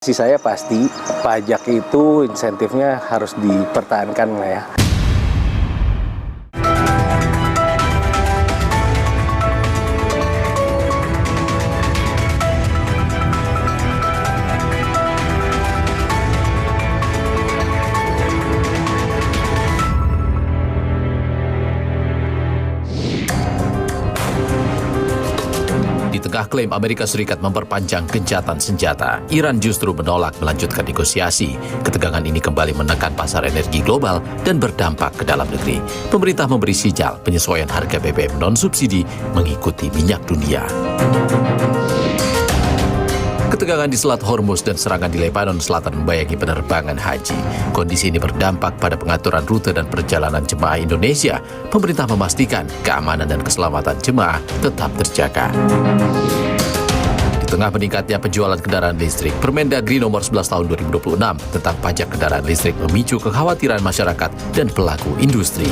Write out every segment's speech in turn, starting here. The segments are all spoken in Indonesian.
Saya pasti pajak itu insentifnya harus dipertahankan lah ya. Di tengah klaim Amerika Serikat memperpanjang gencatan senjata, Iran justru menolak melanjutkan negosiasi. Ketegangan ini kembali menekan pasar energi global dan berdampak ke dalam negeri. Pemerintah memberi sinyal penyesuaian harga BBM non-subsidi mengikuti minyak dunia. Ketegangan di Selat Hormuz dan serangan di Lebanon Selatan membayangi penerbangan haji. Kondisi ini berdampak pada pengaturan rute dan perjalanan jemaah Indonesia. Pemerintah memastikan keamanan dan keselamatan jemaah tetap terjaga. Di tengah meningkatnya penjualan kendaraan listrik, Permendagri nomor 11 tahun 2026 tentang pajak kendaraan listrik memicu kekhawatiran masyarakat dan pelaku industri.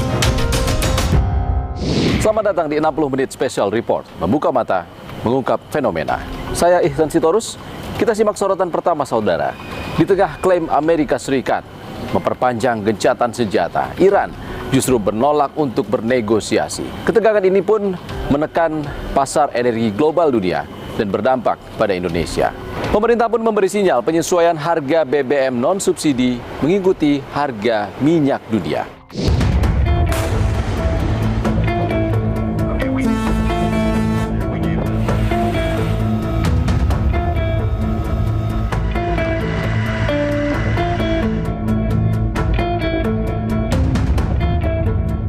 Selamat datang di 60 Menit Special Report, membuka mata, mengungkap fenomena. Saya Ihsan Sitorus, kita simak sorotan pertama saudara. Di tengah klaim Amerika Serikat memperpanjang gencatan senjata, Iran justru menolak untuk bernegosiasi. Ketegangan ini pun menekan pasar energi global dunia dan berdampak pada Indonesia. Pemerintah pun memberi sinyal penyesuaian harga BBM non-subsidi mengikuti harga minyak dunia.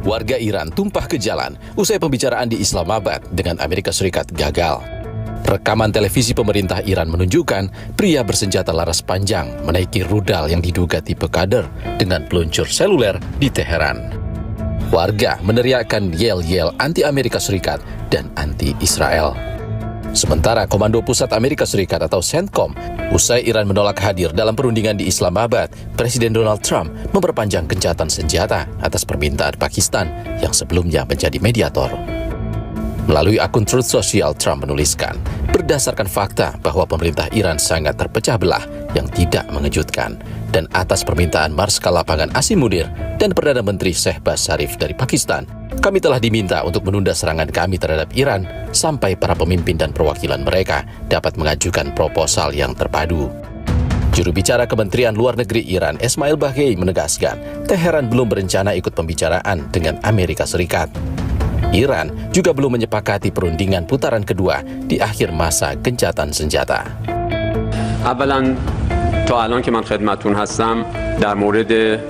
Warga Iran tumpah ke jalan usai pembicaraan di Islamabad dengan Amerika Serikat gagal. Rekaman televisi pemerintah Iran menunjukkan pria bersenjata laras panjang menaiki rudal yang diduga tipe Qader dengan peluncur seluler di Teheran. Warga meneriakkan yel-yel anti-Amerika Serikat dan anti-Israel. Sementara Komando Pusat Amerika Serikat atau CENTCOM, usai Iran menolak hadir dalam perundingan di Islamabad, Presiden Donald Trump memperpanjang gencatan senjata atas permintaan Pakistan yang sebelumnya menjadi mediator. Melalui akun Truth Social, Trump menuliskan, berdasarkan fakta bahwa pemerintah Iran sangat terpecah belah yang tidak mengejutkan, dan atas permintaan Marskal Lapangan Asim Munir dan Perdana Menteri Shehbaz Sharif dari Pakistan, kami telah diminta untuk menunda serangan kami terhadap Iran sampai para pemimpin dan perwakilan mereka dapat mengajukan proposal yang terpadu. Juru bicara Kementerian Luar Negeri Iran, Esmail Baghei, menegaskan Teheran belum berencana ikut pembicaraan dengan Amerika Serikat. Iran juga belum menyepakati perundingan putaran kedua di akhir masa gencatan senjata. اولا تا الان که من خدمتتون هستم در مورد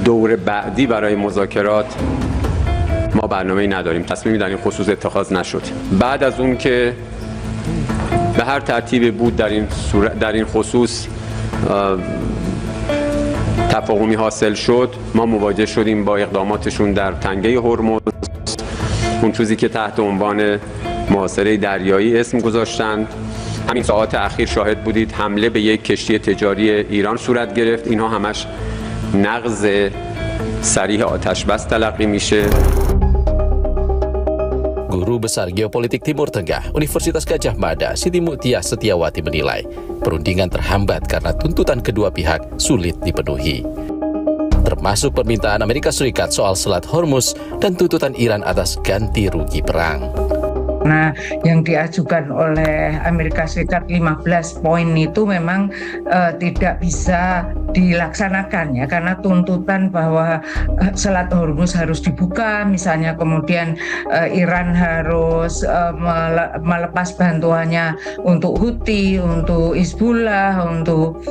دور بعدی برای مذاکرات ما برنامه‌ای نداریم. تصمیمی در این خصوص اتخاذ نشد. بعد از اون که به هر ترتیبی بود در این خصوص تفاهمی حاصل شد، ما مواجه شدیم با اقداماتشون در تنگه هرمز، اون چیزی که تحت عنوان محاصره دریایی اسم گذاشتند. همین ساعات اخیر شاهد بودید حمله به یک کشتی تجاری ایران صورت گرفت. اینها همش نقض صریح آتش بس تلقی میشه. Guru Besar Geopolitik Timur Tengah Universitas Gadjah Mada, Siti Mu'tiah Setiawati menilai perundingan terhambat karena tuntutan kedua pihak sulit dipenuhi. Termasuk permintaan Amerika Serikat soal Selat Hormuz dan tuntutan Iran atas ganti rugi perang. Nah, yang diajukan oleh Amerika Serikat 15 poin itu memang tidak bisa dilaksanakan ya, karena tuntutan bahwa Selat Hormuz harus dibuka misalnya, kemudian Iran harus melepas bantuannya untuk Houthi, untuk Hizbullah, untuk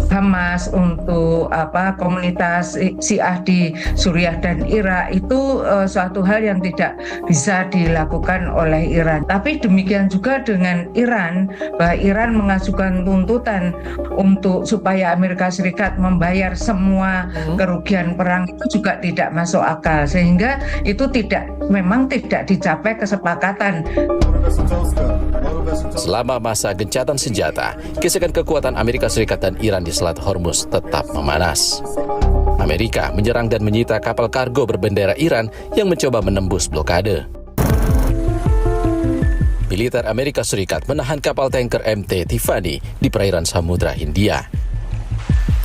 Hamas, untuk komunitas Syiah di Suriah dan Irak, itu suatu hal yang tidak bisa dilakukan oleh Iran. Tapi demikian juga dengan Iran, bahwa Iran mengajukan tuntutan untuk supaya Amerika Serikat membayar semua kerugian perang, itu juga tidak masuk akal, sehingga itu memang tidak dicapai kesepakatan. Selama masa gencatan senjata, gesekan kekuatan Amerika Serikat dan Iran di Selat Hormuz tetap memanas. Amerika menyerang dan menyita kapal kargo berbendera Iran yang mencoba menembus blokade. militer Amerika Serikat menahan kapal tanker MT Tiffany di perairan Samudra Hindia.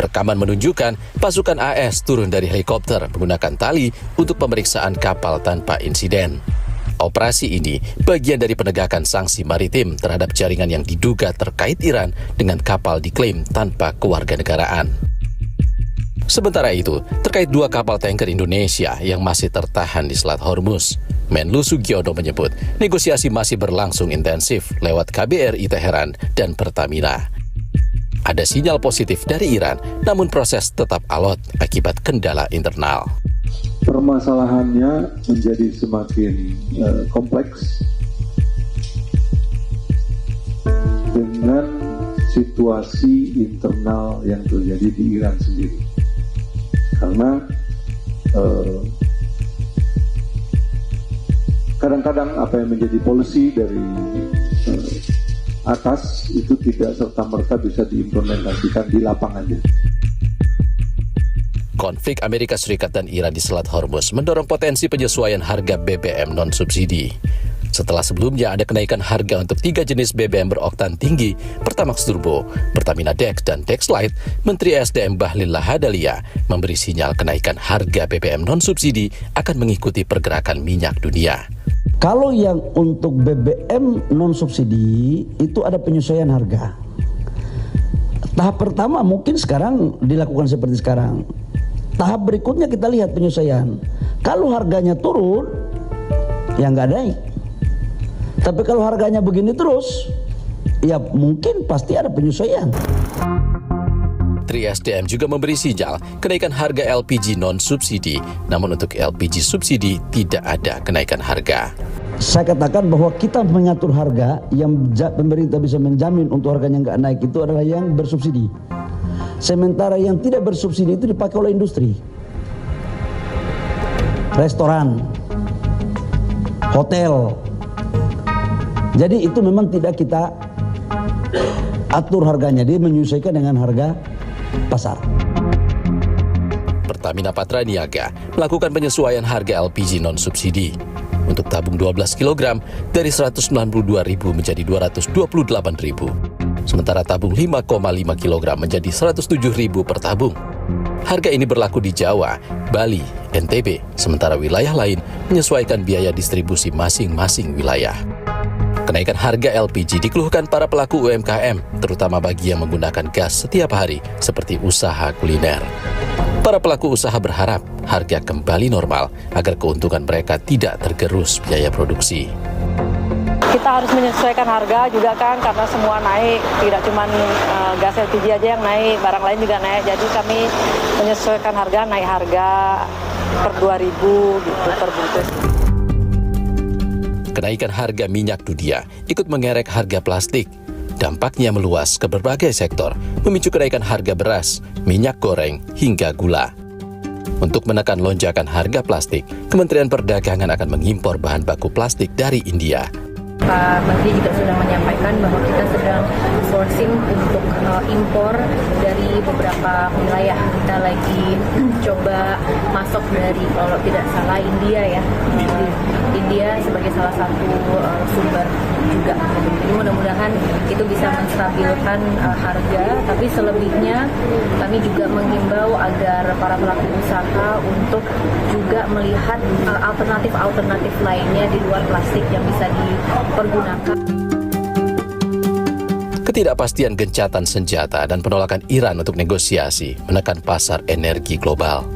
Rekaman menunjukkan pasukan AS turun dari helikopter menggunakan tali untuk pemeriksaan kapal tanpa insiden. Operasi ini bagian dari penegakan sanksi maritim terhadap jaringan yang diduga terkait Iran dengan kapal diklaim tanpa kewarganegaraan. Sementara itu, terkait 2 kapal tanker Indonesia yang masih tertahan di Selat Hormuz, Menlu Sugiono menyebut negosiasi masih berlangsung intensif lewat KBRI Teheran dan Pertamina. Ada sinyal positif dari Iran, namun proses tetap alot akibat kendala internal. Permasalahannya menjadi semakin kompleks dengan situasi internal yang terjadi di Iran sendiri. Karena kadang-kadang apa yang menjadi policy dari atas itu tidak serta-merta bisa diimplementasikan di lapangannya. Konflik Amerika Serikat dan Iran di Selat Hormuz mendorong potensi penyesuaian harga BBM non-subsidi. Setelah sebelumnya ada kenaikan harga untuk 3 jenis BBM beroktan tinggi, Pertamax Turbo, Pertamina Dex, dan Dex Lite, Menteri SDM Bahlil Lahadalia memberi sinyal kenaikan harga BBM non-subsidi akan mengikuti pergerakan minyak dunia. Kalau yang untuk BBM non-subsidi itu ada penyesuaian harga. Tahap pertama mungkin sekarang dilakukan seperti sekarang. Tahap berikutnya kita lihat penyesuaian. Kalau harganya turun, ya nggak naik. Tapi kalau harganya begini terus, ya mungkin pasti ada penyesuaian. Menteri SDM juga memberi sinyal kenaikan harga LPG non-subsidi, namun untuk LPG subsidi tidak ada kenaikan harga. Saya katakan bahwa kita mengatur harga yang pemerintah bisa menjamin untuk harganya nggak naik itu adalah yang bersubsidi. Sementara yang tidak bersubsidi itu dipakai oleh industri, restoran, hotel. Jadi itu memang tidak kita atur harganya, dia menyesuaikan dengan harga pasar. Pertamina Patraniaga melakukan penyesuaian harga LPG non-subsidi. Untuk tabung 12 kg dari Rp192.000 menjadi Rp228.000. Sementara tabung 5,5 kg menjadi Rp107.000 per tabung. Harga ini berlaku di Jawa, Bali, NTB, sementara wilayah lain menyesuaikan biaya distribusi masing-masing wilayah. Kenaikan harga LPG dikeluhkan para pelaku UMKM, terutama bagi yang menggunakan gas setiap hari, seperti usaha kuliner. Para pelaku usaha berharap harga kembali normal agar keuntungan mereka tidak tergerus biaya produksi. Kita harus menyesuaikan harga juga kan, karena semua naik, tidak cuma gas LPG aja yang naik, barang lain juga naik. Jadi kami menyesuaikan harga, naik harga per 2.000 gitu per bungkus. Kenaikan harga minyak dunia ikut mengerek harga plastik. Dampaknya meluas ke berbagai sektor, memicu kenaikan harga beras, minyak goreng, hingga gula. Untuk menekan lonjakan harga plastik, Kementerian Perdagangan akan mengimpor bahan baku plastik dari India. Pak Menteri juga sudah menyampaikan bahwa kita sedang sourcing untuk impor dari beberapa wilayah. Kita lagi coba masuk dari, kalau tidak salah, India ya. India sebagai salah satu sumber juga. Jadi mudah-mudahan itu bisa menstabilkan harga, tapi selebihnya kami juga menghimbau agar para pelaku usaha untuk juga melihat alternatif lainnya di luar plastik yang bisa dipergunakan. Ketidakpastian gencatan senjata dan penolakan Iran untuk negosiasi menekan pasar energi global.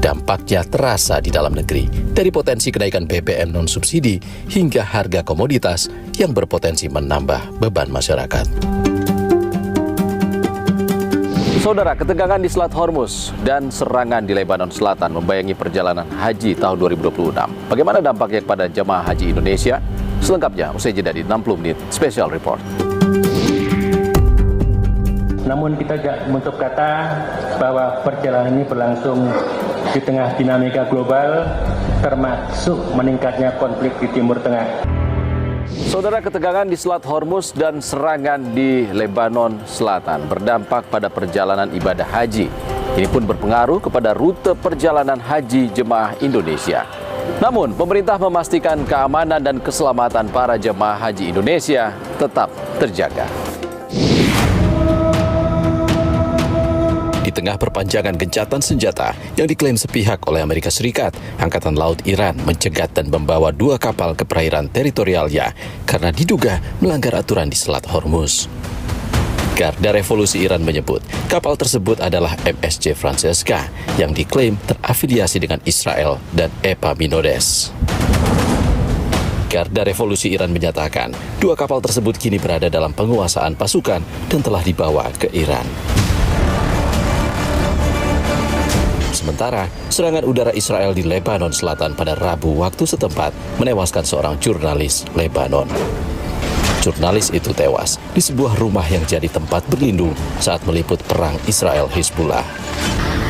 Dampaknya terasa di dalam negeri, dari potensi kenaikan BBM non-subsidi hingga harga komoditas yang berpotensi menambah beban masyarakat. Saudara, ketegangan di Selat Hormuz dan serangan di Lebanon Selatan membayangi perjalanan haji tahun 2026. Bagaimana dampaknya kepada jemaah haji Indonesia? Selengkapnya usai jeda di 60 menit Special Report. Namun kita tidak menutup kata bahwa perjalanan ini berlangsung di tengah dinamika global, termasuk meningkatnya konflik di Timur Tengah. Saudara, ketegangan di Selat Hormuz dan serangan di Lebanon Selatan berdampak pada perjalanan ibadah haji. Ini pun berpengaruh kepada rute perjalanan haji jemaah Indonesia. Namun, pemerintah memastikan keamanan dan keselamatan para jemaah haji Indonesia tetap terjaga. Di tengah perpanjangan gencatan senjata yang diklaim sepihak oleh Amerika Serikat, Angkatan Laut Iran mencegat dan membawa 2 kapal ke perairan teritorialnya karena diduga melanggar aturan di Selat Hormuz. Garda Revolusi Iran menyebut kapal tersebut adalah MSC Francesca yang diklaim terafiliasi dengan Israel dan Epaminondas. Garda Revolusi Iran menyatakan 2 kapal tersebut kini berada dalam penguasaan pasukan dan telah dibawa ke Iran. Sementara, serangan udara Israel di Lebanon Selatan pada Rabu waktu setempat menewaskan seorang jurnalis Lebanon. Jurnalis itu tewas di sebuah rumah yang jadi tempat berlindung saat meliput perang Israel-Hizbullah.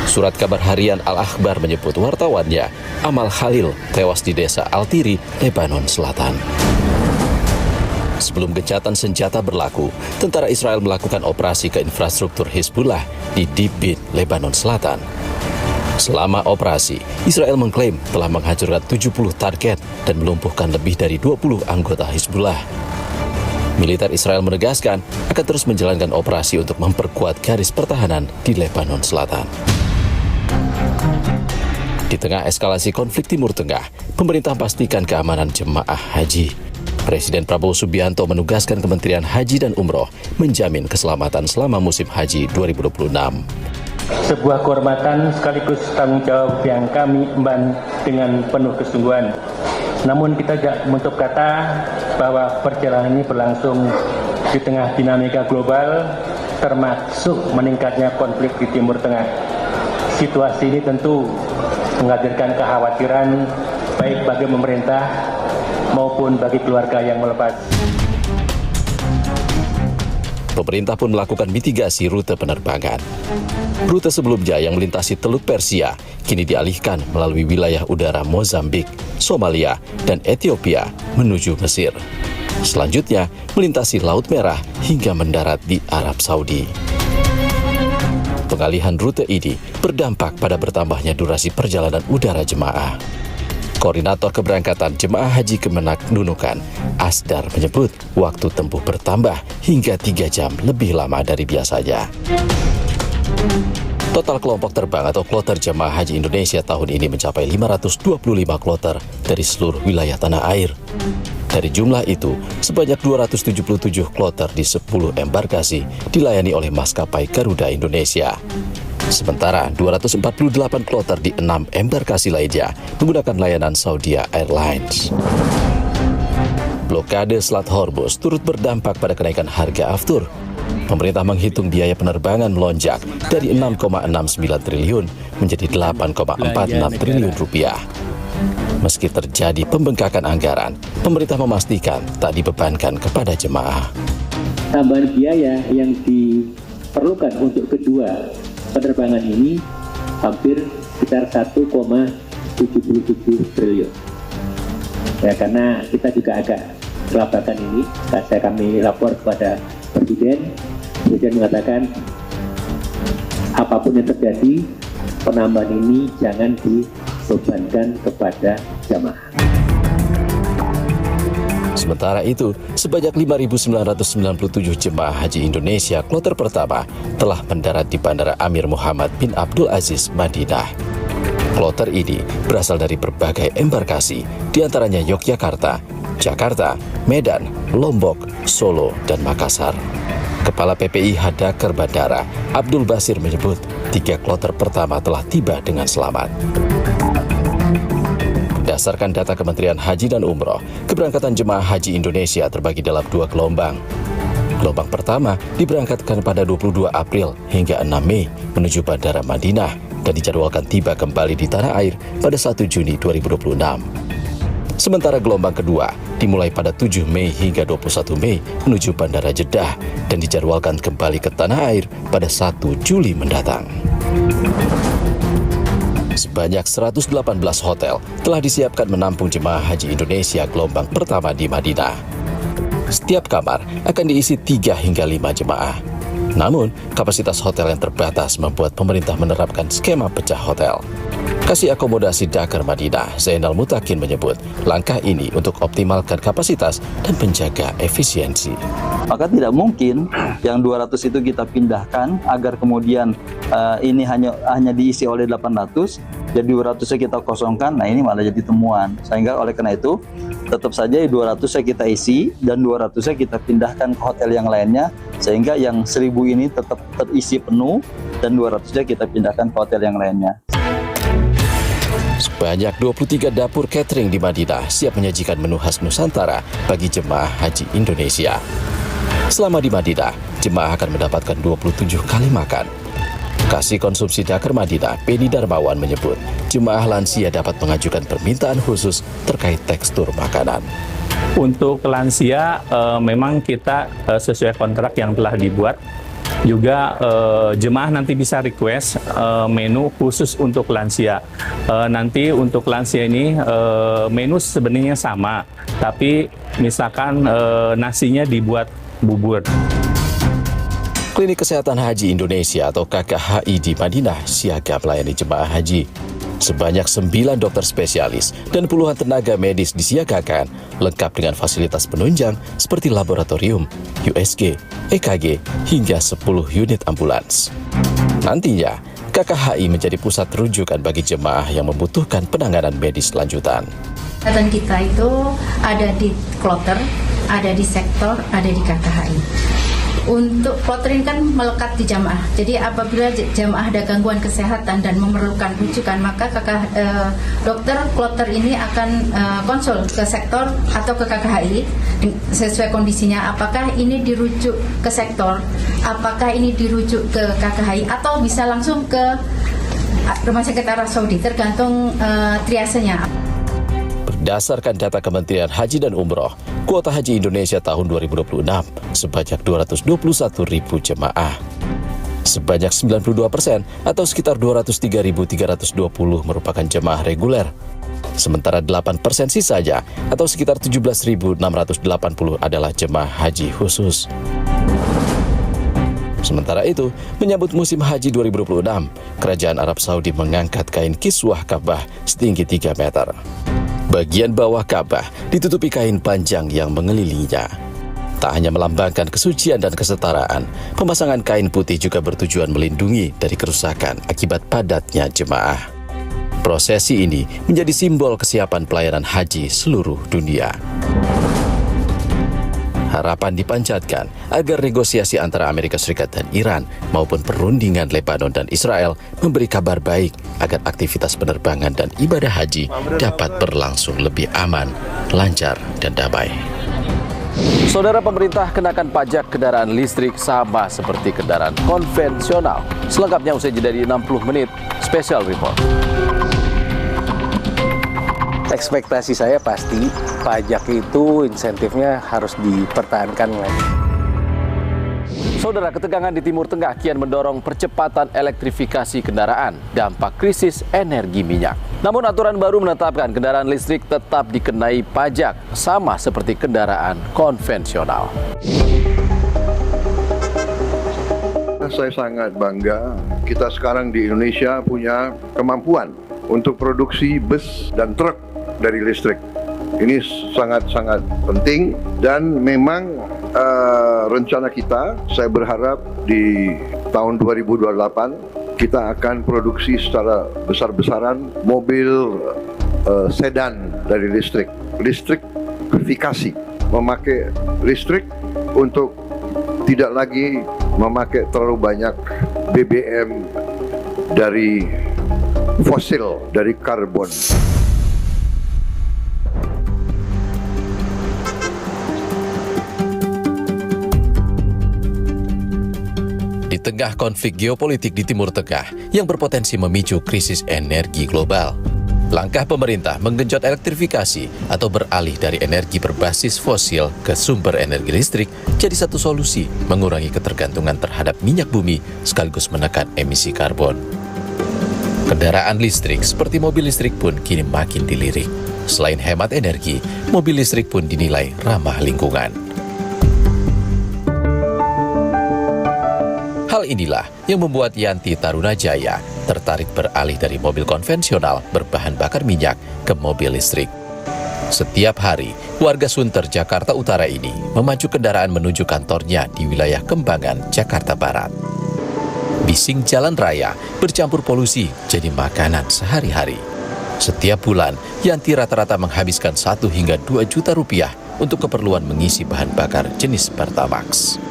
Surat kabar harian Al-Akhbar menyebut wartawannya, Amal Khalil, tewas di desa Al-Tiri, Lebanon Selatan. Sebelum gencatan senjata berlaku, tentara Israel melakukan operasi ke infrastruktur Hizbullah di Dibit, Lebanon Selatan. Selama operasi, Israel mengklaim telah menghancurkan 70 target dan melumpuhkan lebih dari 20 anggota Hizbullah. Militer Israel menegaskan akan terus menjalankan operasi untuk memperkuat garis pertahanan di Lebanon Selatan. Di tengah eskalasi konflik Timur Tengah, pemerintah pastikan keamanan jemaah haji. Presiden Prabowo Subianto menugaskan Kementerian Haji dan Umroh menjamin keselamatan selama musim haji 2026. Sebuah kehormatan sekaligus tanggung jawab yang kami emban dengan penuh kesungguhan. Namun kita tidak menutup kata bahwa perjalanan ini berlangsung di tengah dinamika global, termasuk meningkatnya konflik di Timur Tengah. Situasi ini tentu menghadirkan kekhawatiran baik bagi pemerintah maupun bagi keluarga yang melepas. Pemerintah pun melakukan mitigasi rute penerbangan. Rute sebelumnya yang melintasi Teluk Persia kini dialihkan melalui wilayah udara Mozambik, Somalia, dan Ethiopia menuju Mesir. Selanjutnya melintasi Laut Merah hingga mendarat di Arab Saudi. Pengalihan rute ini berdampak pada bertambahnya durasi perjalanan udara jemaah. Koordinator keberangkatan Jemaah Haji Kemenak Nunukan, Asdar, menyebut waktu tempuh bertambah hingga 3 jam lebih lama dari biasanya. Total kelompok terbang atau kloter Jemaah Haji Indonesia tahun ini mencapai 525 kloter dari seluruh wilayah tanah air. Dari jumlah itu, sebanyak 277 kloter di 10 embarkasi dilayani oleh maskapai Garuda Indonesia. Sementara 248 kloter di 6 embarkasi lainnya menggunakan layanan Saudi Airlines. Blokade Selat Hormuz turut berdampak pada kenaikan harga aftur. Pemerintah menghitung biaya penerbangan melonjak dari 6,69 triliun menjadi 8,46 triliun rupiah. Meski terjadi pembengkakan anggaran, pemerintah memastikan tak dibebankan kepada jemaah. Tambahan biaya yang diperlukan untuk kedua penerbangan ini hampir sekitar 1,77 triliun. Ya, karena kita juga agak kelabakan ini, kami lapor kepada Presiden mengatakan apapun yang terjadi, penambahan ini jangan dibebankan kepada jamaah. Sementara itu, sebanyak 5.997 jemaah haji Indonesia kloter pertama telah mendarat di Bandara Amir Muhammad bin Abdul Aziz, Madinah. Kloter ini berasal dari berbagai embarkasi, diantaranya Yogyakarta, Jakarta, Medan, Lombok, Solo, dan Makassar. Kepala PPI Hadakar Bandara, Abdul Basir, menyebut 3 kloter pertama telah tiba dengan selamat. Berdasarkan data Kementerian Haji dan Umroh, keberangkatan jemaah haji Indonesia terbagi dalam 2 gelombang. Gelombang pertama diberangkatkan pada 22 April hingga 6 Mei menuju Bandara Madinah dan dijadwalkan tiba kembali di tanah air pada 1 Juni 2026. Sementara gelombang kedua dimulai pada 7 Mei hingga 21 Mei menuju Bandara Jeddah dan dijadwalkan kembali ke tanah air pada 1 Juli mendatang. Sebanyak 118 hotel telah disiapkan menampung jemaah haji Indonesia gelombang pertama di Madinah. Setiap kamar akan diisi 3 hingga 5 jemaah. Namun, kapasitas hotel yang terbatas membuat pemerintah menerapkan skema pecah hotel. Kasih akomodasi Dakar Madinah, Zainal Mutakin menyebut langkah ini untuk optimalkan kapasitas dan menjaga efisiensi. Maka tidak mungkin yang 200 itu kita pindahkan agar kemudian ini hanya diisi oleh 800, jadi 200-nya kita kosongkan, nah ini malah jadi temuan. Sehingga oleh karena itu tetap saja 200-nya kita isi dan 200-nya kita pindahkan ke hotel yang lainnya, sehingga yang 1000 ini tetap terisi penuh dan 200-nya kita pindahkan ke hotel yang lainnya. Sebanyak 23 dapur catering di Madinah siap menyajikan menu khas Nusantara bagi jemaah haji Indonesia. Selama di Madinah, jemaah akan mendapatkan 27 kali makan. Kasih Konsumsi Dakar Madinah, Penny Darmawan menyebut, jemaah lansia dapat mengajukan permintaan khusus terkait tekstur makanan. Untuk lansia, memang kita sesuai kontrak yang telah dibuat. Juga jemaah nanti bisa request menu khusus untuk lansia. Nanti untuk lansia ini menu sebenarnya sama, tapi misalkan nasinya dibuat bubur. Klinik Kesehatan Haji Indonesia atau KKHI di Madinah siaga melayani jemaah haji. Sebanyak 9 dokter spesialis dan puluhan tenaga medis disiagakan, lengkap dengan fasilitas penunjang seperti laboratorium, USG, EKG, hingga 10 unit ambulans. Nantinya, KKHI menjadi pusat rujukan bagi jemaah yang membutuhkan penanganan medis lanjutan. Kesehatan kita itu ada di kloter, ada di sektor, ada di KKHI. Untuk kloter ini kan melekat di jamaah. Jadi apabila jamaah ada gangguan kesehatan dan memerlukan rujukan, maka dokter kloter ini akan konsul ke sektor atau ke KKHI sesuai kondisinya. Apakah ini dirujuk ke sektor, apakah ini dirujuk ke KKHI, atau bisa langsung ke Rumah Sakit Arab Saudi, tergantung triasenya. Berdasarkan data Kementerian Haji dan Umroh, kuota haji Indonesia tahun 2026 sebanyak 221.000 jemaah. Sebanyak 92% atau sekitar 203.320 merupakan jemaah reguler. Sementara 8% sisanya atau sekitar 17.680 adalah jemaah haji khusus. Sementara itu, menyambut musim haji 2026, Kerajaan Arab Saudi mengangkat kain kiswah Ka'bah setinggi 3 meter. Bagian bawah Ka'bah ditutupi kain panjang yang mengelilinginya. Tak hanya melambangkan kesucian dan kesetaraan, pemasangan kain putih juga bertujuan melindungi dari kerusakan akibat padatnya jemaah. Prosesi ini menjadi simbol kesiapan pelayanan haji seluruh dunia. Harapan dipanjatkan agar negosiasi antara Amerika Serikat dan Iran maupun perundingan Lebanon dan Israel memberi kabar baik agar aktivitas penerbangan dan ibadah haji dapat berlangsung lebih aman, lancar, dan damai. Saudara, pemerintah kenakan pajak kendaraan listrik sama seperti kendaraan konvensional. Selengkapnya usai jeda di 60 menit Special Report. Ekspektasi saya pasti pajak itu insentifnya harus dipertahankan lagi. Saudara, ketegangan di Timur Tengah kian mendorong percepatan elektrifikasi kendaraan, dampak krisis energi minyak. Namun aturan baru menetapkan kendaraan listrik tetap dikenai pajak, sama seperti kendaraan konvensional. Saya sangat bangga kita sekarang di Indonesia punya kemampuan untuk produksi bus dan truk dari listrik. Ini sangat-sangat penting dan memang rencana kita, saya berharap di tahun 2028 kita akan produksi secara besar-besaran mobil sedan dari listrik. Listrifikasi, memakai listrik untuk tidak lagi memakai terlalu banyak BBM dari fosil, dari karbon. Di tengah konflik geopolitik di Timur Tengah yang berpotensi memicu krisis energi global, langkah pemerintah menggenjot elektrifikasi atau beralih dari energi berbasis fosil ke sumber energi listrik jadi satu solusi mengurangi ketergantungan terhadap minyak bumi sekaligus menekan emisi karbon. Kendaraan listrik seperti mobil listrik pun kini makin dilirik. Selain hemat energi, mobil listrik pun dinilai ramah lingkungan. Hal inilah yang membuat Yanti Tarunajaya tertarik beralih dari mobil konvensional berbahan bakar minyak ke mobil listrik. Setiap hari, warga Sunter, Jakarta Utara ini memacu kendaraan menuju kantornya di wilayah Kembangan, Jakarta Barat. Bising jalan raya bercampur polusi jadi makanan sehari-hari. Setiap bulan, Yanti rata-rata menghabiskan 1 hingga 2 juta rupiah untuk keperluan mengisi bahan bakar jenis Pertamax.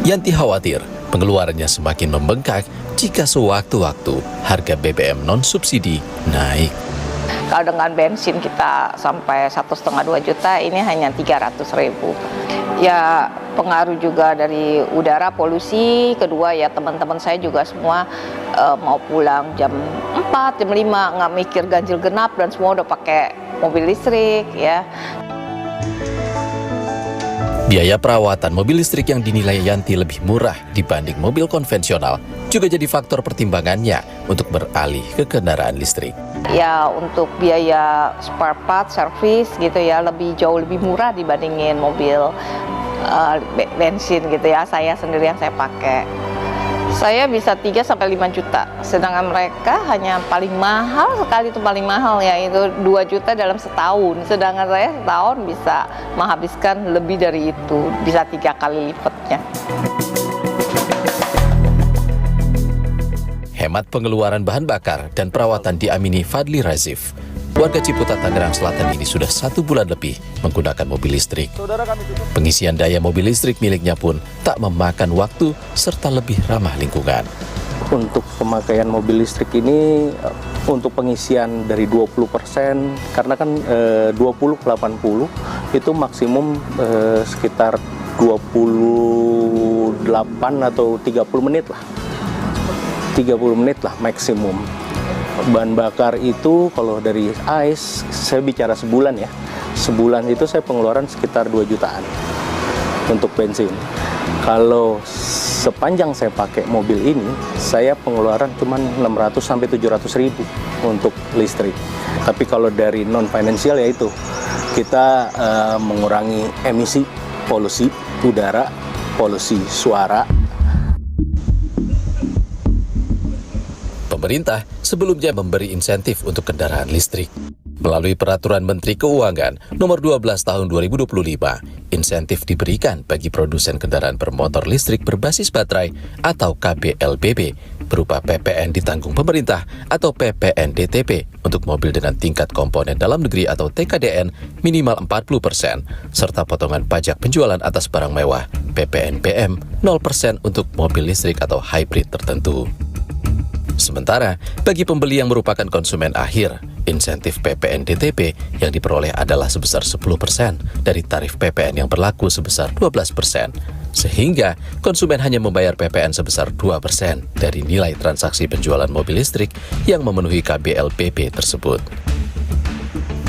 Yanti khawatir pengeluarannya semakin membengkak jika sewaktu-waktu harga BBM non-subsidi naik. Kalau dengan bensin kita sampai 1,5-2 juta, ini hanya 300.000. Ya pengaruh juga dari udara, polusi. Kedua ya teman-teman saya juga semua mau pulang jam 4, jam 5, nggak mikir ganjil genap dan semua udah pakai mobil listrik ya. Biaya perawatan mobil listrik yang dinilai Yanti lebih murah dibanding mobil konvensional juga jadi faktor pertimbangannya untuk beralih ke kendaraan listrik. Ya untuk biaya spare part, servis gitu ya jauh lebih murah dibandingin mobil bensin gitu ya. Saya sendiri yang saya pakai. Saya bisa 3-5 juta, sedangkan mereka hanya paling mahal sekali itu paling mahal ya itu 2 juta dalam setahun. Sedangkan saya setahun bisa menghabiskan lebih dari itu, bisa 3 kali lipatnya. Hemat pengeluaran bahan bakar dan perawatan diamini Fadli Razif. Warga Ciputat, Tangerang Selatan ini sudah 1 bulan lebih menggunakan mobil listrik. Pengisian daya mobil listrik miliknya pun tak memakan waktu serta lebih ramah lingkungan. Untuk pemakaian mobil listrik ini, untuk pengisian dari 20%, karena kan 20-80 itu maksimum sekitar 28 atau 30 menit lah. 30 menit lah maksimum. Bahan bakar itu kalau dari AIS, saya bicara sebulan ya. Sebulan itu saya pengeluaran sekitar 2 jutaan untuk bensin. Kalau sepanjang saya pakai mobil ini, saya pengeluaran cuma 600 sampai 700 ribu untuk listrik. Tapi kalau dari non financial ya itu kita mengurangi emisi, polusi udara, polusi suara. Pemerintah sebelumnya memberi insentif untuk kendaraan listrik. Melalui Peraturan Menteri Keuangan Nomor 12 Tahun 2025, insentif diberikan bagi produsen kendaraan bermotor listrik berbasis baterai atau KBLBB berupa PPN ditanggung pemerintah atau PPN DTP untuk mobil dengan tingkat komponen dalam negeri atau TKDN minimal 40%, serta potongan pajak penjualan atas barang mewah PPN BM 0% untuk mobil listrik atau hybrid tertentu. Sementara, bagi pembeli yang merupakan konsumen akhir, insentif PPN DTP yang diperoleh adalah sebesar 10% dari tarif PPN yang berlaku sebesar 12%, sehingga konsumen hanya membayar PPN sebesar 2% dari nilai transaksi penjualan mobil listrik yang memenuhi KBLBB tersebut.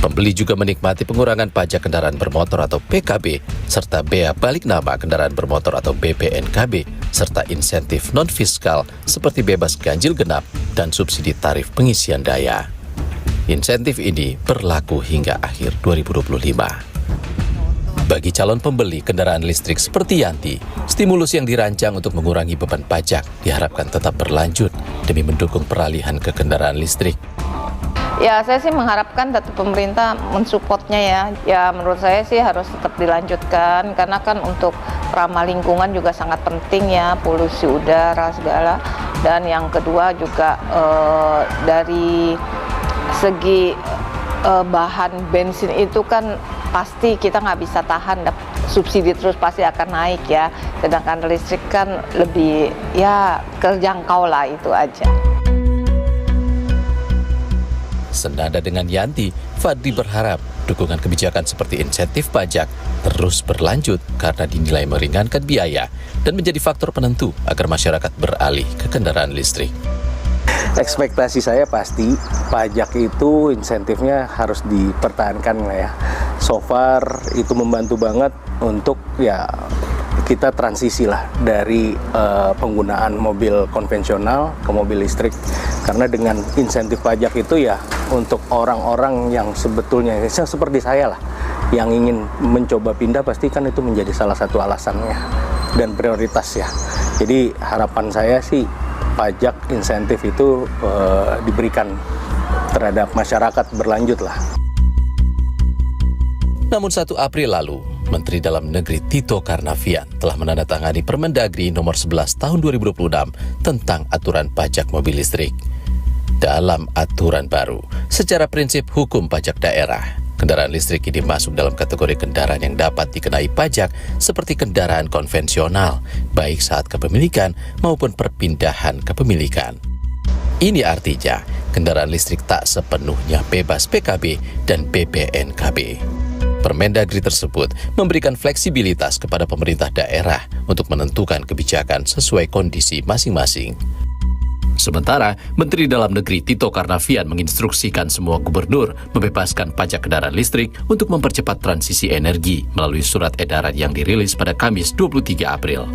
Pembeli juga menikmati pengurangan pajak kendaraan bermotor atau PKB, serta bea balik nama kendaraan bermotor atau BPNKB, serta insentif non-fiskal seperti bebas ganjil genap dan subsidi tarif pengisian daya. Insentif ini berlaku hingga akhir 2025. Bagi calon pembeli kendaraan listrik seperti Yanti, stimulus yang dirancang untuk mengurangi beban pajak diharapkan tetap berlanjut demi mendukung peralihan ke kendaraan listrik. Ya, saya sih mengharapkan tetap pemerintah mensupportnya ya. Ya, menurut saya sih harus tetap dilanjutkan karena kan untuk ramah lingkungan juga sangat penting ya, polusi udara segala. Dan yang kedua juga dari segi bahan bensin itu kan pasti kita nggak bisa tahan, subsidi terus pasti akan naik ya. Sedangkan listrik kan lebih ya terjangkau lah, itu aja. Senada dengan Yanti, Fadli berharap dukungan kebijakan seperti insentif pajak terus berlanjut karena dinilai meringankan biaya dan menjadi faktor penentu agar masyarakat beralih ke kendaraan listrik. Ekspektasi saya pasti pajak itu insentifnya harus dipertahankan ya. So far itu membantu banget untuk ya kita transisi lah dari penggunaan mobil konvensional ke mobil listrik, karena dengan insentif pajak itu ya untuk orang-orang yang sebetulnya seperti saya lah yang ingin mencoba pindah, pasti kan itu menjadi salah satu alasannya dan prioritas ya. Jadi harapan saya sih pajak insentif itu diberikan terhadap masyarakat berlanjut lah. Namun 1 April lalu, Menteri Dalam Negeri Tito Karnavian telah menandatangani Permendagri nomor 11 tahun 2026 tentang aturan pajak mobil listrik. Dalam aturan baru, secara prinsip hukum pajak daerah, kendaraan listrik ini masuk dalam kategori kendaraan yang dapat dikenai pajak seperti kendaraan konvensional, baik saat kepemilikan maupun perpindahan kepemilikan. Ini artinya, kendaraan listrik tak sepenuhnya bebas PKB dan BPNKB. Permendagri tersebut memberikan fleksibilitas kepada pemerintah daerah untuk menentukan kebijakan sesuai kondisi masing-masing. Sementara, Menteri Dalam Negeri Tito Karnavian menginstruksikan semua gubernur membebaskan pajak kendaraan listrik untuk mempercepat transisi energi melalui surat edaran yang dirilis pada Kamis 23 April.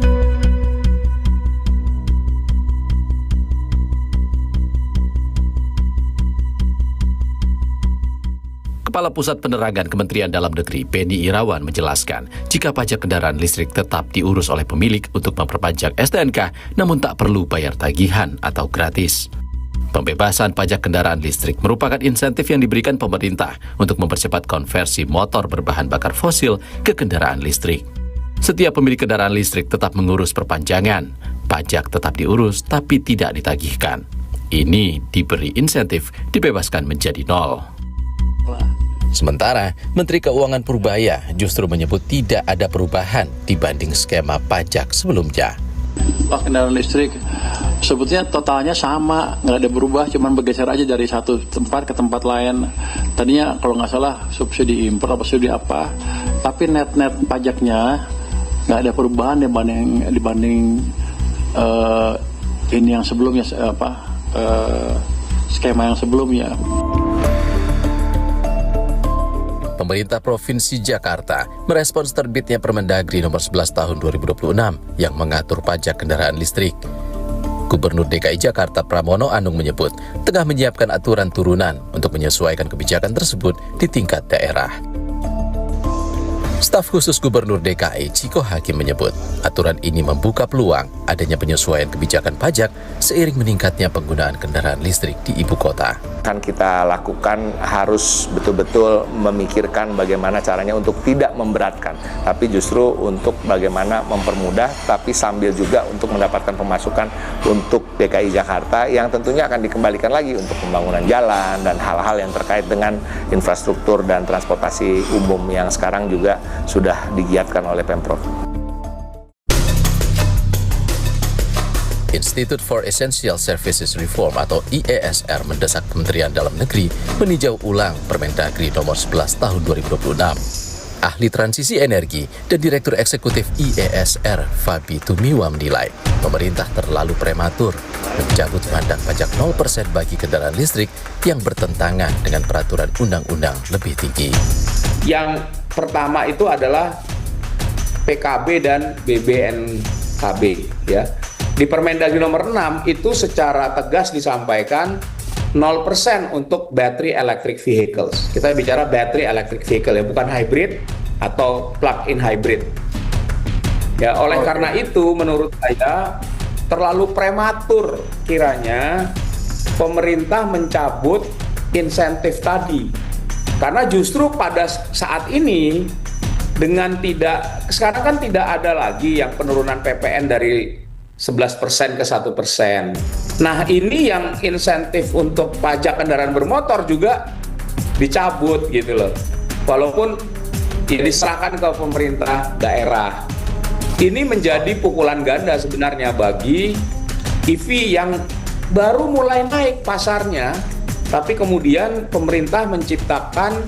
Kepala Pusat Penerangan Kementerian Dalam Negeri, Penny Irawan, menjelaskan jika pajak kendaraan listrik tetap diurus oleh pemilik untuk memperpanjang STNK, namun tak perlu bayar tagihan atau gratis. Pembebasan pajak kendaraan listrik merupakan insentif yang diberikan pemerintah untuk mempercepat konversi motor berbahan bakar fosil ke kendaraan listrik. Setiap pemilik kendaraan listrik tetap mengurus perpanjangan, pajak tetap diurus tapi tidak ditagihkan. Ini diberi insentif dibebaskan menjadi 0. Sementara, Menteri Keuangan Purbaya justru menyebut tidak ada perubahan dibanding skema pajak sebelumnya. Kendaraan listrik sebetulnya totalnya sama, nggak ada berubah, cuman bergeser aja dari satu tempat ke tempat lain. Tadinya kalau nggak salah subsidi impor apa subsidi apa, tapi net pajaknya nggak ada perubahan dibanding ini yang sebelumnya skema yang sebelumnya. Pemerintah Provinsi Jakarta merespons terbitnya Permendagri nomor 11 tahun 2026 yang mengatur pajak kendaraan listrik. Gubernur DKI Jakarta Pramono Anung menyebut tengah menyiapkan aturan turunan untuk menyesuaikan kebijakan tersebut di tingkat daerah. Staf khusus Gubernur DKI Ciko Hakim menyebut aturan ini membuka peluang adanya penyesuaian kebijakan pajak seiring meningkatnya penggunaan kendaraan listrik di ibu kota. Akan kita lakukan harus betul-betul memikirkan bagaimana caranya untuk tidak memberatkan, tapi justru untuk bagaimana mempermudah, tapi sambil juga untuk mendapatkan pemasukan untuk DKI Jakarta yang tentunya akan dikembalikan lagi untuk pembangunan jalan dan hal-hal yang terkait dengan infrastruktur dan transportasi umum yang sekarang juga sudah digiatkan oleh Pemprov. Institute for Essential Services Reform atau IESR mendesak Kementerian Dalam Negeri meninjau ulang Permendagri nomor 11 tahun 2026. Ahli transisi energi dan Direktur Eksekutif IESR Fabi Tumiwa menilai pemerintah terlalu prematur mencabut mandat pajak 0% bagi kendaraan listrik yang bertentangan dengan peraturan undang-undang lebih tinggi. Yang pertama itu adalah PKB dan BBNKB ya. Di Permendagri nomor 6 itu secara tegas disampaikan 0% untuk battery electric vehicles. Kita bicara battery electric vehicle ya, bukan hybrid atau plug-in hybrid. Ya, oleh karena itu menurut saya terlalu prematur kiranya pemerintah mencabut insentif tadi. Karena justru pada saat ini dengan sekarang kan tidak ada lagi yang penurunan PPN dari 11% ke 1%. Nah ini yang insentif untuk pajak kendaraan bermotor juga dicabut gitu loh. Walaupun ya diserahkan ke pemerintah daerah. Ini menjadi pukulan ganda sebenarnya bagi EV yang baru mulai naik pasarnya, tapi kemudian pemerintah menciptakan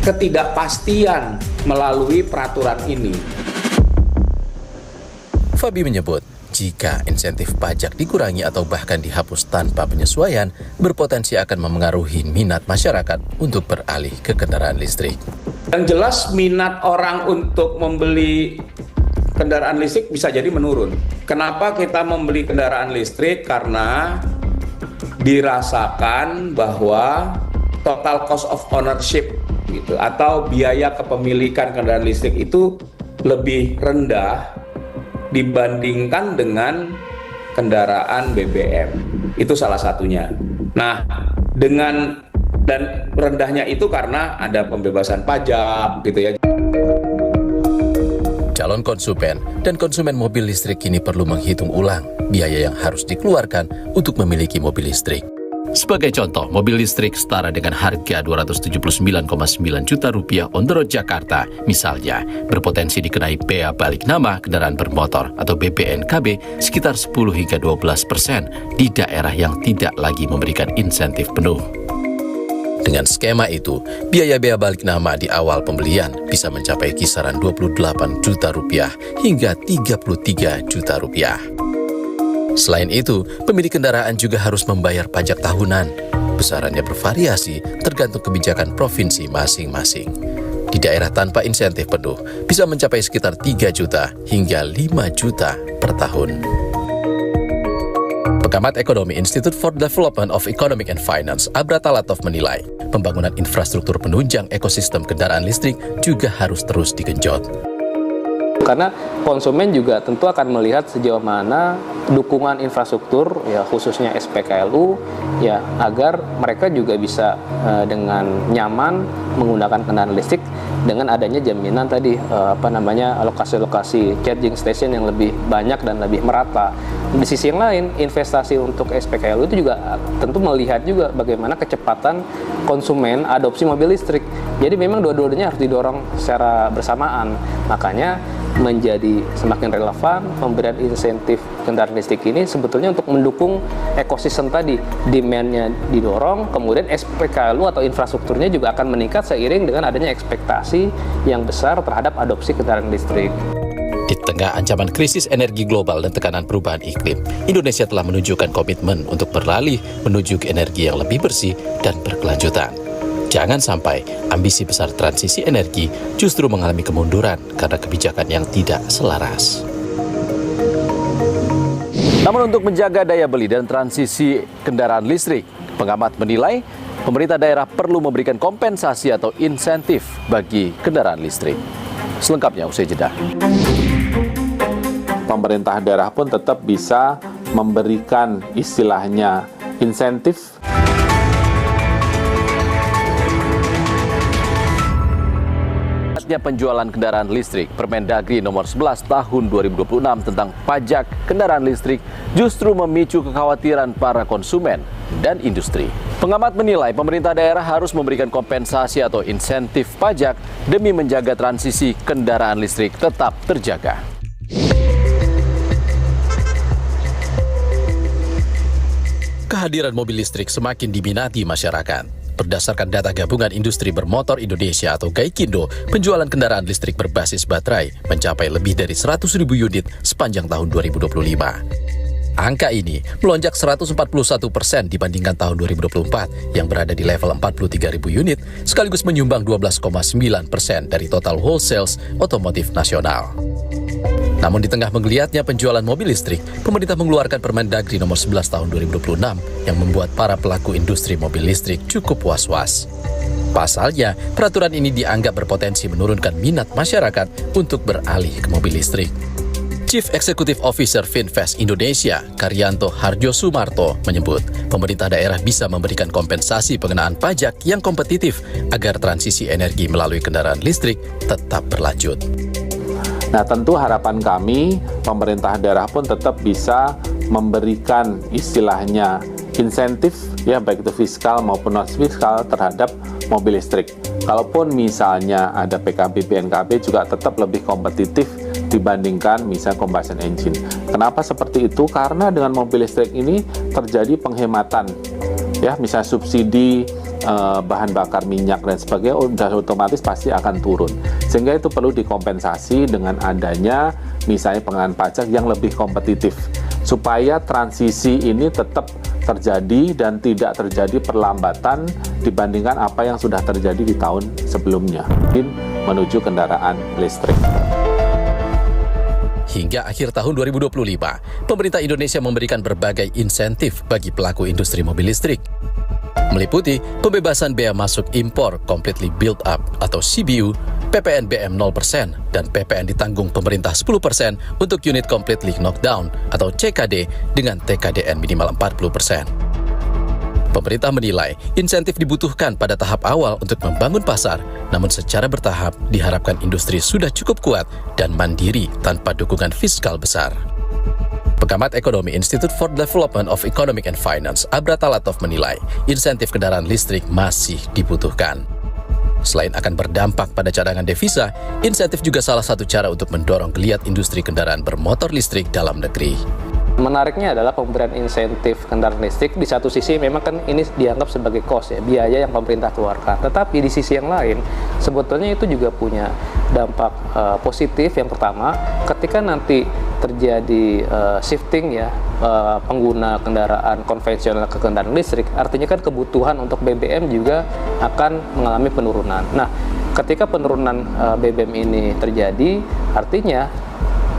ketidakpastian melalui peraturan ini. Fabi menyebut, jika insentif pajak dikurangi atau bahkan dihapus tanpa penyesuaian, berpotensi akan memengaruhi minat masyarakat untuk beralih ke kendaraan listrik. Yang jelas minat orang untuk membeli kendaraan listrik bisa jadi menurun. Kenapa kita membeli kendaraan listrik? Karena dirasakan bahwa total cost of ownership gitu, atau biaya kepemilikan kendaraan listrik itu lebih rendah dibandingkan dengan kendaraan BBM. Itu salah satunya. Nah, dan rendahnya itu karena ada pembebasan pajak gitu ya. Calon konsumen dan konsumen mobil listrik kini perlu menghitung ulang biaya yang harus dikeluarkan untuk memiliki mobil listrik. Sebagai contoh, mobil listrik setara dengan harga Rp279,9 juta on the road Jakarta, misalnya, berpotensi dikenai bea balik nama kendaraan bermotor atau BPNKB sekitar 10 hingga 12% di daerah yang tidak lagi memberikan insentif penuh. Dengan skema itu, biaya bea balik nama di awal pembelian bisa mencapai kisaran Rp28 juta hingga Rp33 juta. Selain itu, pemilik kendaraan juga harus membayar pajak tahunan. Besarannya bervariasi tergantung kebijakan provinsi masing-masing. Di daerah tanpa insentif penuh, bisa mencapai sekitar 3 juta hingga 5 juta per tahun. Pengamat ekonomi Institute for Development of Economic and Finance, Abra Talatov menilai, pembangunan infrastruktur penunjang ekosistem kendaraan listrik juga harus terus digenjot. Karena konsumen juga tentu akan melihat sejauh mana dukungan infrastruktur, ya khususnya SPKLU, ya agar mereka juga bisa dengan nyaman menggunakan kendaraan listrik dengan adanya jaminan tadi lokasi-lokasi charging station yang lebih banyak dan lebih merata. Di sisi yang lain, investasi untuk SPKLU itu juga tentu melihat juga bagaimana kecepatan konsumen adopsi mobil listrik. Jadi memang dua-duanya harus didorong secara bersamaan. Makanya menjadi semakin relevan pemberian insentif kendaraan listrik ini sebetulnya untuk mendukung ekosistem tadi. Demand-nya didorong, kemudian SPKLU atau infrastrukturnya juga akan meningkat seiring dengan adanya ekspektasi yang besar terhadap adopsi kendaraan listrik. Di tengah ancaman krisis energi global dan tekanan perubahan iklim, Indonesia telah menunjukkan komitmen untuk beralih menuju ke energi yang lebih bersih dan berkelanjutan. Jangan sampai ambisi besar transisi energi justru mengalami kemunduran karena kebijakan yang tidak selaras. Namun untuk menjaga daya beli dan transisi kendaraan listrik, pengamat menilai pemerintah daerah perlu memberikan kompensasi atau insentif bagi kendaraan listrik. Selengkapnya usai jeda. Pemerintah daerah pun tetap bisa memberikan istilahnya insentif. Penjualan kendaraan listrik, Permendagri nomor 11 tahun 2026 tentang pajak kendaraan listrik justru memicu kekhawatiran para konsumen dan industri. Pengamat menilai pemerintah daerah harus memberikan kompensasi atau insentif pajak demi menjaga transisi kendaraan listrik tetap terjaga. Kehadiran mobil listrik semakin diminati masyarakat. Berdasarkan data Gabungan Industri Bermotor Indonesia atau GAIKINDO, penjualan kendaraan listrik berbasis baterai mencapai lebih dari 100.000 unit sepanjang tahun 2025. Angka ini melonjak 141% dibandingkan tahun 2024 yang berada di level 43.000 unit, sekaligus menyumbang 12,9% dari total wholesales otomotif nasional. Namun di tengah menggeliatnya penjualan mobil listrik, pemerintah mengeluarkan Permendagri nomor 11 tahun 2026 yang membuat para pelaku industri mobil listrik cukup was-was. Pasalnya, peraturan ini dianggap berpotensi menurunkan minat masyarakat untuk beralih ke mobil listrik. Chief Executive Officer Finvest Indonesia, Karyanto Harjo Sumarto, menyebut pemerintah daerah bisa memberikan kompensasi pengenaan pajak yang kompetitif agar transisi energi melalui kendaraan listrik tetap berlanjut. Nah, tentu harapan kami pemerintah daerah pun tetap bisa memberikan istilahnya insentif ya baik itu fiskal maupun non fiskal terhadap mobil listrik. Kalaupun misalnya ada PKB BNKB juga tetap lebih kompetitif dibandingkan misalnya combustion engine. Kenapa seperti itu? Karena dengan mobil listrik ini terjadi penghematan ya, misalnya subsidi bahan bakar minyak dan sebagainya udah otomatis pasti akan turun. Sehingga itu perlu dikompensasi dengan adanya misalnya pengenaan pajak yang lebih kompetitif supaya transisi ini tetap terjadi dan tidak terjadi perlambatan dibandingkan apa yang sudah terjadi di tahun sebelumnya menuju kendaraan listrik. Hingga akhir tahun 2025, pemerintah Indonesia memberikan berbagai insentif bagi pelaku industri mobil listrik. Meliputi pembebasan bea masuk impor completely built up atau CBU, PPN BM 0% dan PPN ditanggung pemerintah 10% untuk unit completely knockdown atau CKD dengan TKDN minimal 40%. Pemerintah menilai insentif dibutuhkan pada tahap awal untuk membangun pasar, namun secara bertahap diharapkan industri sudah cukup kuat dan mandiri tanpa dukungan fiskal besar. Pengamat ekonomi Institute for Development of Economic and Finance, Abra Talatov menilai insentif kendaraan listrik masih dibutuhkan. Selain akan berdampak pada cadangan devisa, insentif juga salah satu cara untuk mendorong geliat industri kendaraan bermotor listrik dalam negeri. Menariknya adalah pemberian insentif kendaraan listrik di satu sisi memang kan ini dianggap sebagai cost ya, biaya yang pemerintah keluarkan. Tetapi di sisi yang lain sebetulnya itu juga punya dampak positif. Yang pertama, ketika nanti terjadi shifting ya pengguna kendaraan konvensional ke kendaraan listrik, artinya kan kebutuhan untuk BBM juga akan mengalami penurunan. Nah, ketika penurunan BBM ini terjadi, artinya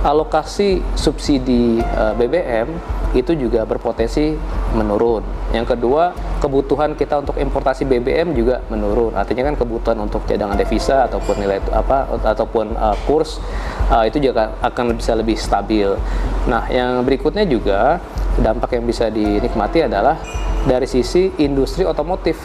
alokasi subsidi BBM itu juga berpotensi menurun. Yang kedua, kebutuhan kita untuk importasi BBM juga menurun. Artinya kan kebutuhan untuk cadangan devisa ataupun nilai kurs itu juga akan bisa lebih stabil. Nah, yang berikutnya juga dampak yang bisa dinikmati adalah dari sisi industri otomotif,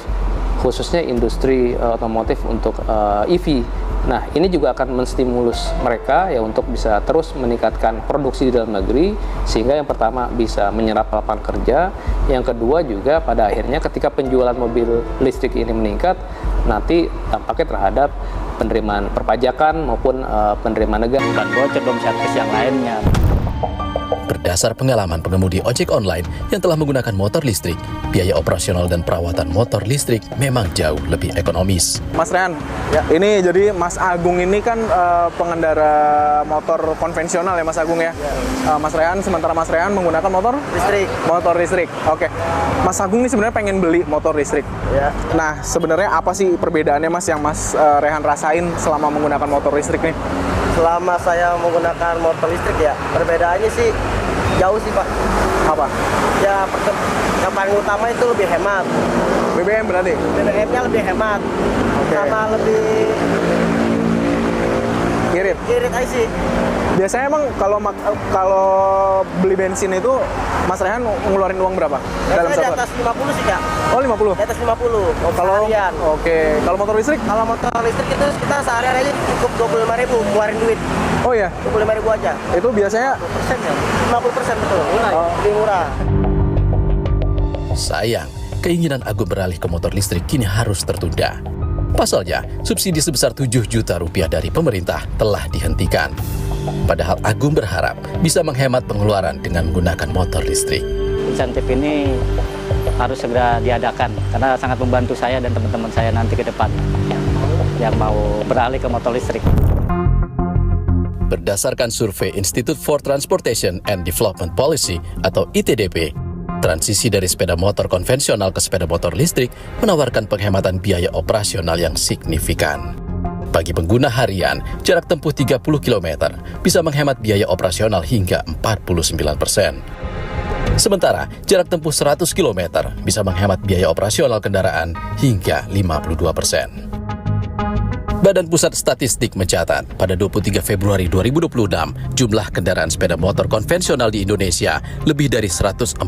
khususnya industri otomotif untuk EV. Nah, ini juga akan menstimulus mereka ya untuk bisa terus meningkatkan produksi di dalam negeri, sehingga yang pertama bisa menyerap lapangan kerja, yang kedua juga pada akhirnya ketika penjualan mobil listrik ini meningkat, nanti dampaknya terhadap penerimaan perpajakan maupun penerimaan negara. Bukan bocor dong servis yang lainnya. Berdasar pengalaman pengemudi ojek online yang telah menggunakan motor listrik, biaya operasional dan perawatan motor listrik memang jauh lebih ekonomis. Mas Rehan, ya. Ini jadi Mas Agung ini kan pengendara motor konvensional ya Mas Agung ya. Mas Rehan, sementara Mas Rehan menggunakan motor listrik. Motor listrik. Oke. Mas Agung ini sebenarnya pengen beli motor listrik. Ya. Nah, sebenarnya apa sih perbedaannya Mas yang Mas Rehan rasain selama menggunakan motor listrik nih? Selama saya menggunakan motor listrik ya, perbedaannya sih jauh sih Pak. Apa? Ya, yang paling utama itu lebih hemat. BBM berarti? BBM-nya lebih hemat. Sama lebih irit. Irit aja sih. Biasanya emang kalau beli bensin itu Mas Rehan ngeluarin uang berapa? Dalam di atas 50 sih Kak. Oh 50? Di atas 50. Oh, kalau seharian. Oke. Kalau motor listrik? Kalau motor listrik itu kita seharian aja cukup 25.000 keluarin duit. Oh ya? 25.000 aja. Itu biasanya? 50% ya? 50% betul. Lebih murah. Sayang, keinginan Agung beralih ke motor listrik kini harus tertunda. Pasalnya, subsidi sebesar 7 juta rupiah dari pemerintah telah dihentikan. Padahal Agung berharap bisa menghemat pengeluaran dengan menggunakan motor listrik. Insentif ini harus segera diadakan karena sangat membantu saya dan teman-teman saya nanti ke depan yang mau beralih ke motor listrik. Berdasarkan survei Institute for Transportation and Development Policy atau ITDP, transisi dari sepeda motor konvensional ke sepeda motor listrik menawarkan penghematan biaya operasional yang signifikan. Bagi pengguna harian, jarak tempuh 30 km bisa menghemat biaya operasional hingga 49%. Sementara, jarak tempuh 100 km bisa menghemat biaya operasional kendaraan hingga 52%. Badan Pusat Statistik mencatat, pada 23 Februari 2026, jumlah kendaraan sepeda motor konvensional di Indonesia lebih dari 145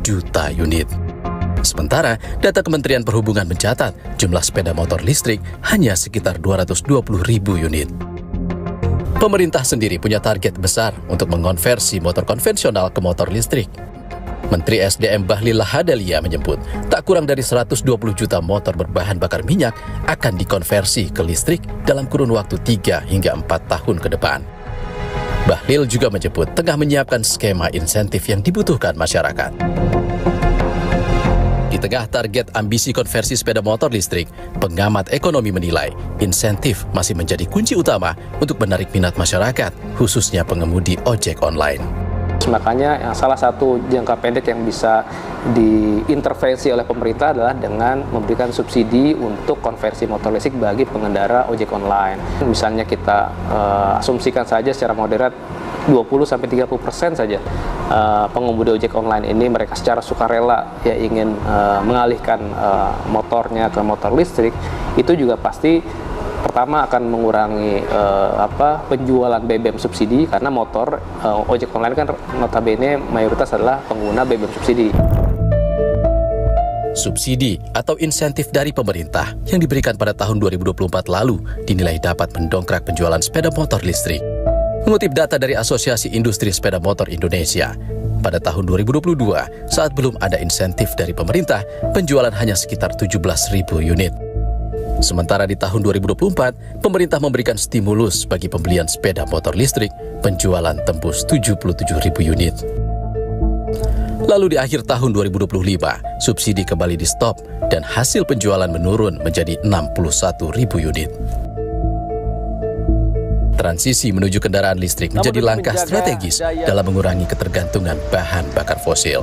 juta unit. Sementara, data Kementerian Perhubungan mencatat jumlah sepeda motor listrik hanya sekitar 220.000 unit. Pemerintah sendiri punya target besar untuk mengonversi motor konvensional ke motor listrik. Menteri SDM Bahlil Lahadalia menyebut tak kurang dari 120 juta motor berbahan bakar minyak akan dikonversi ke listrik dalam kurun waktu 3 hingga 4 tahun ke depan. Bahlil juga menyebut tengah menyiapkan skema insentif yang dibutuhkan masyarakat. Di tengah target ambisi konversi sepeda motor listrik, pengamat ekonomi menilai insentif masih menjadi kunci utama untuk menarik minat masyarakat, khususnya pengemudi ojek online. Makanya salah satu jangka pendek yang bisa diintervensi oleh pemerintah adalah dengan memberikan subsidi untuk konversi motor listrik bagi pengendara ojek online. Misalnya kita asumsikan saja secara moderat 20-30% saja pengemudi ojek online ini mereka secara sukarela ya ingin mengalihkan motornya ke motor listrik, itu juga pasti Pertama akan mengurangi penjualan BBM subsidi karena motor ojek online kan notabene mayoritas adalah pengguna BBM subsidi. Subsidi atau insentif dari pemerintah yang diberikan pada tahun 2024 lalu dinilai dapat mendongkrak penjualan sepeda motor listrik. Mengutip data dari Asosiasi Industri Sepeda Motor Indonesia, pada tahun 2022, saat belum ada insentif dari pemerintah, penjualan hanya sekitar 17.000 unit. Sementara di tahun 2024, pemerintah memberikan stimulus bagi pembelian sepeda motor listrik, penjualan tembus 77.000 unit. Lalu di akhir tahun 2025, subsidi kembali di stop dan hasil penjualan menurun menjadi 61.000 unit. Transisi menuju kendaraan listrik menjadi langkah strategis dalam mengurangi ketergantungan bahan bakar fosil.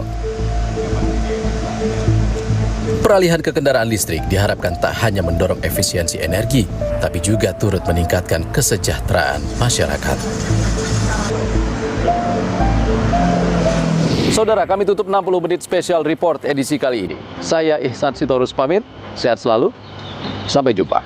Peralihan ke kendaraan listrik diharapkan tak hanya mendorong efisiensi energi, tapi juga turut meningkatkan kesejahteraan masyarakat. Saudara, kami tutup 60 menit special report edisi kali ini. Saya Ihsan Sitorus pamit, sehat selalu, sampai jumpa.